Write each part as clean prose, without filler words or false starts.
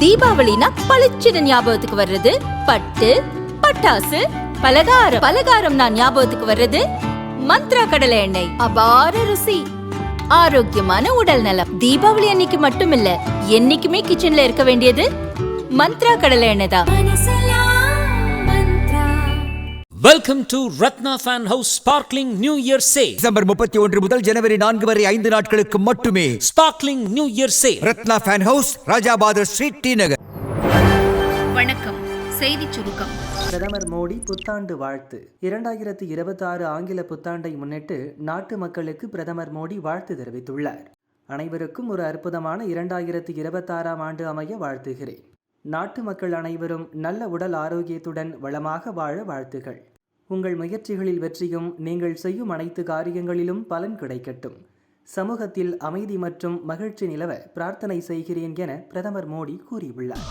தீபாவளினா பளிச்சுன்னு ஞாபகத்துக்கு வர்றது பட்டு, பட்டாசு, பலகாரம். பலகாரம்னா ஞாபகத்துக்கு வர்றது மந்த்ரா கடலை எண்ணெய். அபார ருசி, ஆரோக்கியமான உடல் நலம். தீபாவளி அன்னைக்கு மட்டும் இல்ல, என்னைக்குமே கிச்சன்ல இருக்க வேண்டியது மந்த்ரா கடலை எண்ணெய் தான். Welcome to Ratna Fan House Sparkling New Year Sale. December 31 முதல் ஜனவரி 4 வரை 5 நாட்களுக்கு மட்டுமே. Sparkling New Year Sale. Ratna fan house, Rajabathar street, T Nagar. வணக்கம். செய்தி சுருக்கம். பிரதமர் மோடி புத்தாண்டு வாழ்த்து. 2026 ஆங்கில புத்தாண்டை முன்னிட்டு நாட்டு மக்களுக்கு பிரதமர் மோடி வாழ்த்து தெரிவித்துள்ளார். அனைவருக்கும் ஒரு அற்புதமான 2026ஆம் ஆண்டு அமைய வாழ்த்துகிறேன். நாட்டு மக்கள் அனைவரும் நல்ல உடல் ஆரோக்கியத்துடன் வளமாக வாழ வாழ்த்துகள். உங்கள் முயற்சிகளில் வெற்றியும் நீங்கள் செய்யும் அனைத்து காரியங்களிலும் பலன் கிடைக்கட்டும். சமூகத்தில் அமைதி மற்றும் மகிழ்ச்சி நிலவ பிரார்த்தனை செய்கிறேன் என பிரதமர் மோடி கூறியுள்ளார்.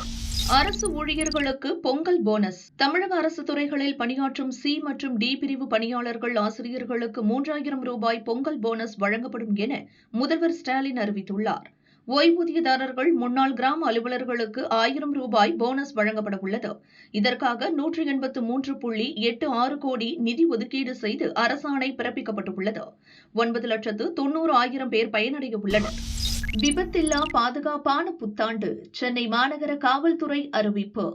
அரசு ஊழியர்களுக்கு பொங்கல் போனஸ். தமிழக அரசு துறைகளில் பணியாற்றும் சி மற்றும் டி பிரிவு பணியாளர்கள், ஆசிரியர்களுக்கு 3000 ரூபாய் பொங்கல் போனஸ் வழங்கப்படும் என முதல்வர் ஸ்டாலின் அறிவித்துள்ளார். ஓய்வூதியதாரர்கள், முன்னாள் கிராம அலுவலர்களுக்கு 1000 ரூபாய் போனஸ் வழங்கப்பட உள்ளது. இதற்காக 183.86 கோடி நிதி ஒதுக்கீடு செய்து அரசாணை பிறப்பிக்கப்பட்டுள்ளது. 9,90,000 பேர் பயனடைய உள்ளனர். விபத்தில்லா பாதுகாப்பான புத்தாண்டு. சென்னை மாநகர காவல்துறை அறிவிப்பு.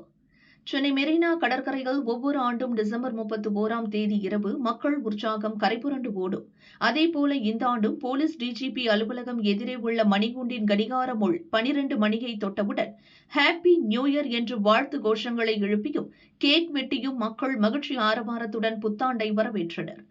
சென்னை மெரினா கடற்கரையில் ஒவ்வொரு ஆண்டும் டிசம்பர் 31ஆம் தேதி இரவு மக்கள் உற்சாகம் கரைபுரண்டு ஓடும். அதேபோல இந்த ஆண்டும் போலீஸ் டிஜிபி அலுவலகம் எதிரே உள்ள மணிகூண்டின் கடிகார முள் 12 மணியை தொட்டவுடன் ஹாப்பி நியூ இயர் என்று வாழ்த்து கோஷங்களை எழுப்பியும் கேக் வெட்டியும் மக்கள் மகிழ்ச்சி ஆரவாரத்துடன் புத்தாண்டை வரவேற்றனர்.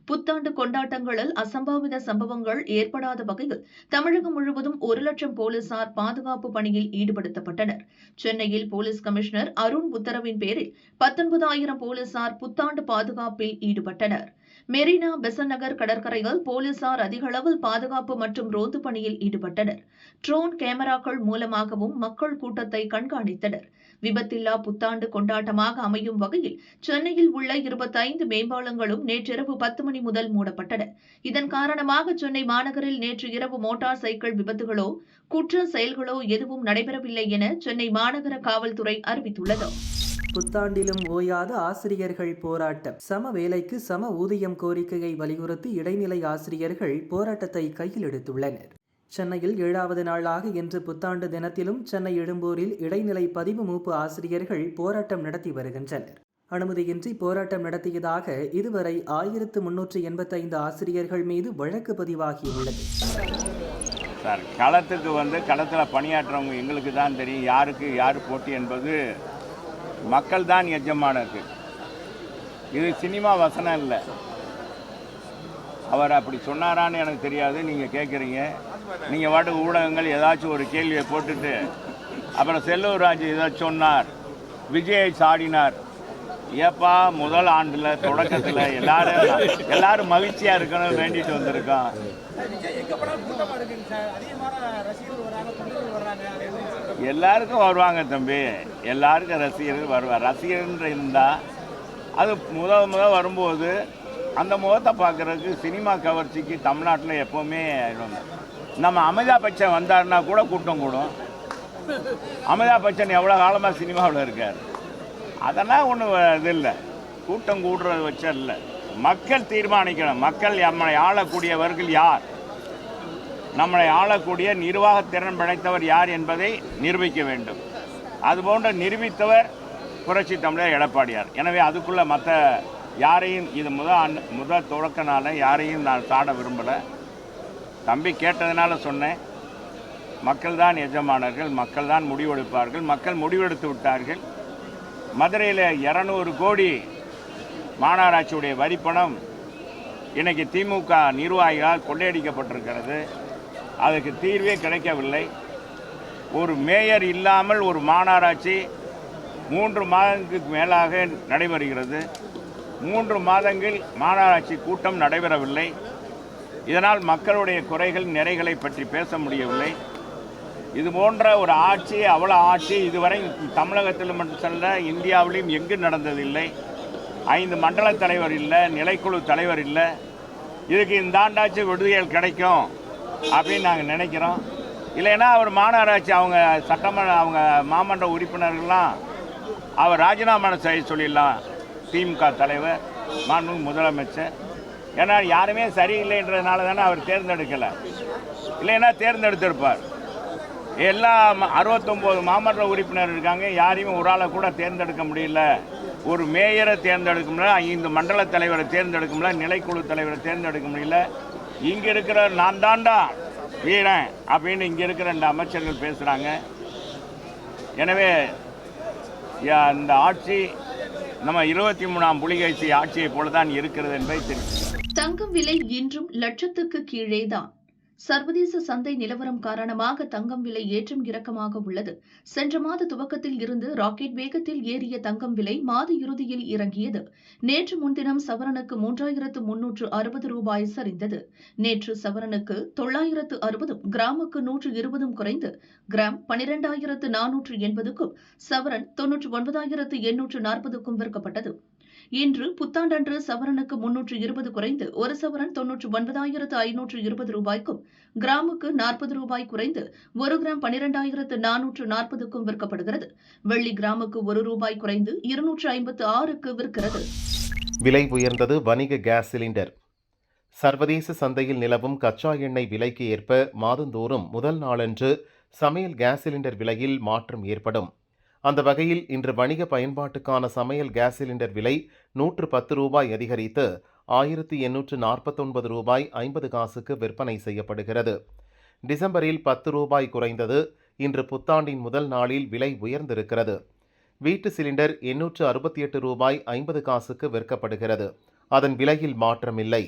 புத்தாண்டு கொண்டாட்டங்களில் அசம்பாவித சம்பவங்கள் ஏற்படாத வகையில் தமிழகம் முழுவதும் 1,00,000 போலீசார் பாதுகாப்பு பணியில் ஈடுபடுத்தப்பட்டனர். சென்னையில் போலீஸ் கமிஷனர் அருண் உத்தரவின் பேரில் 19,000 போலீசார் புத்தாண்டு பாதுகாப்பில் ஈடுபட்டனர். மெரினா, பெசன்ட் நகர் கடற்கரையில் போலீசார் அதிக அளவில் பாதுகாப்பு மற்றும் ரோந்து பணியில் ஈடுபட்டனர். ட்ரோன் கேமராக்கள் மூலமாகவும் மக்கள் கூட்டத்தை கண்காணித்தனர். விபத்தில்லா புத்தாண்டு கொண்டாட்டமாக அமையும் வகையில் சென்னையில் உள்ள 25 மேம்பாலங்களும் நேற்றிரவு 10 மணி முதல் மூடப்பட்டன. இதன் காரணமாக சென்னை மாநகரில் நேற்று இரவு மோட்டார் சைக்கிள் விபத்துகளோ குற்ற செயல்களோ எதுவும் நடைபெறவில்லை என சென்னை மாநகர காவல்துறை அறிவித்துள்ளது. புத்தாண்டிலும் ஓயாத ஆசிரியர்கள் போராட்டம். சம வேலைக்கு சம ஊதியம் கோரிக்கையை வலியுறுத்தி இடைநிலை ஆசிரியர்கள் போராட்டத்தை கையில் எடுத்துள்ளனர். சென்னையில் 7வது நாளாக இன்று புத்தாண்டு தினத்திலும் சென்னை எழும்பூரில் இடைநிலை பதிவு மூப்பு ஆசிரியர்கள் போராட்டம் நடத்தி வருகின்றனர். அனுமதியின்றி போராட்டம் நடத்தியதாக இதுவரை 1385 ஆசிரியர்கள் மீது வழக்கு பதிவாகியுள்ளது. சார், களத்துக்கு களத்தில் பணியாற்றுறவங்க எங்களுக்கு தான் தெரியும் யாருக்கு யார் போட்டி என்பது. மக்கள் தான் எஜமானருக்கு. இது சினிமா வசனம் இல்லை. அவர் அப்படி சொன்னாரான்னு எனக்கு தெரியாது. நீங்கள் கேட்குறீங்க, நீங்கள் பாட்டு ஊடகங்கள் ஏதாச்சும் ஒரு கேள்வியை போட்டுட்டு அப்புறம் செல்லூர் ராஜு ஏதாச்சும் சொன்னார், விஜயை சாடினார். ஏப்பா, முதல் ஆண்டில் தொடக்கத்தில் எல்லாரும் மகிழ்ச்சியாக இருக்கணும்னு வேண்டிட்டு வந்திருக்கோம். எல்லாருக்கும் வருவாங்க தம்பி, எல்லாருக்கும் ரசிகர்கள் வருவார். ரசிகர்ன்ற இருந்தால் அது முதல் வரும்போது அந்த முகத்தை பார்க்குறதுக்கு சினிமா கவர்ச்சிக்கு தமிழ்நாட்டில் எப்போவுமே நம்ம அமிதாப் பச்சன் வந்தார்னா கூட கூட்டம் கூடும். அமிதாப் பச்சன் எவ்வளோ காலமாக சினிமாவில் இருக்கார். அதெல்லாம் ஒன்றும் இது இல்லை, கூட்டம் கூடுறது வச்ச இல்லை. மக்கள் தீர்மானிக்கணும். மக்கள் நம்மளை ஆளக்கூடியவர்கள் யார், நம்மளை ஆளக்கூடிய நிர்வாக திறன் படைத்தவர் யார் என்பதை நிரூபிக்க வேண்டும். அதுபோன்ற நிரூபித்தவர் புரட்சி தமிழர் எடப்பாடியார். எனவே அதுக்குள்ளே மற்ற யாரையும் இது முதல் தொடக்க நாள யாரையும் நான் சாட விரும்பலை. தம்பி கேட்டதுனால சொன்னேன். மக்கள் தான் எஜமானர்கள், மக்கள் தான் முடிவெடுப்பார்கள். மக்கள் முடிவெடுத்து விட்டார்கள். மதுரையில் 200 கோடி மாநகராட்சியுடைய வரிப்பணம் இன்றைக்கி திமுக நிர்வாகிகளால் கொள்ளையடிக்கப்பட்டிருக்கிறது. அதுக்கு தீர்வே கிடைக்கவில்லை. ஒரு மேயர் இல்லாமல் ஒரு மாநகராட்சி 3 மாதங்களுக்கு மேலாக நடைபெறுகிறது. 3 மாதங்கள் மாநகராட்சி கூட்டம் நடைபெறவில்லை. இதனால் மக்களுடைய குறைகள் நிறைகளை பற்றி பேச முடியவில்லை. இது போன்ற ஒரு ஆட்சி, அவ்வளோ ஆட்சி இதுவரை தமிழகத்தில் மட்டுமல்ல இந்தியாவிலையும் எங்கு நடந்ததில்லை. 5 மண்டல தலைவர் இல்லை, நிலைக்குழு தலைவர் இல்லை. இதுக்கு இந்த ஆண்டாச்சு விடுதல் கிடைக்கும் அப்படின்னு நாங்கள் நினைக்கிறோம். இல்லைன்னா அவர் மாநகராட்சி அவங்க சட்டமன்ற அவங்க மாமன்ற உறுப்பினர்கள்லாம் அவர் ராஜினாமா செய்ய சொல்லிடலாம். திமுக தலைவர் மாண்புமிகு முதலமைச்சர், ஏன்னா யாருமே சரியில்லைன்றதுனால தானே அவர் தேர்ந்தெடுக்கலை. இல்லைன்னா தேர்ந்தெடுத்திருப்பார். எல்லா 69 மாமன்ற உறுப்பினர் இருக்காங்க, யாரையும் ஒரு ஆளை கூட தேர்ந்தெடுக்க முடியல. ஒரு மேயரை தேர்ந்தெடுக்க முடியல, 5 மண்டல தலைவரை தேர்ந்தெடுக்க முடியல, நிலைக்குழு தலைவரை தேர்ந்தெடுக்க முடியல. இங்கே இருக்கிற நான் தாண்டா வீரன் அப்படின்னு இங்கே இருக்கிற 2 அமைச்சர்கள் பேசுகிறாங்க. எனவே இந்த ஆட்சி நம்ம 23ஆம் புலிகேசி ஆட்சியை போல தான் இருக்கிறது என்பதை தெரிவிக்கிறேன். தங்கம் விலை இன்றும் லட்சத்துக்கு கீழேதான். சர்வதேச சந்தை நிலவரம் காரணமாக தங்கம் விலை ஏற்றம் இறக்கமாக உள்ளது. சென்ற மாத துவக்கத்தில் இருந்து ராக்கெட் வேகத்தில் ஏறிய தங்கம் விலை மாத இறுதியில் இறங்கியது. நேற்று முன்தினம் சவரனுக்கு 3360 ரூபாய் சரிந்தது. நேற்று சவரனுக்கு 960, கிராமுக்கு 120 குறைந்து கிராம் 12480க்கும் சவரன் 99,840க்கும் விற்கப்பட்டது. இன்று புத்தாண்டன்று சவரனுக்கு 320 குறைந்து ஒரு சவரன் 99,520 ரூபாய்க்கும் கிராமுக்கு 40 ரூபாய் குறைந்து ஒரு கிராம் 12,440க்கும் விற்கப்படுகிறது. வெள்ளி கிராமுக்கு 1 ரூபாய் குறைந்து 256க்கு விற்கிறது. விலை உயர்ந்தது வணிக கேஸ் சிலிண்டர். சர்வதேச சந்தையில் நிலவும் கச்சா எண்ணெய் விலைக்கு ஏற்ப மாதந்தோறும் முதல் நாளன்று சமையல் கேஸ் சிலிண்டர் விலையில் மாற்றம் ஏற்படும். அந்த வகையில் இன்று வணிக பயன்பாட்டுக்கான சமையல் கேஸ் சிலிண்டர் விலை 110 ரூபாய் அதிகரித்து 1849 ரூபாய் 50 காசுக்கு விற்பனை செய்யப்படுகிறது. டிசம்பரில் 10 ரூபாய் குறைந்தது. இன்று புத்தாண்டின் முதல் நாளில் விலை உயர்ந்திருக்கிறது. வீட்டு சிலிண்டர் 868 ரூபாய் 50 காசுக்கு விற்கப்படுகிறது. அதன் விலையில் மாற்றமில்லை.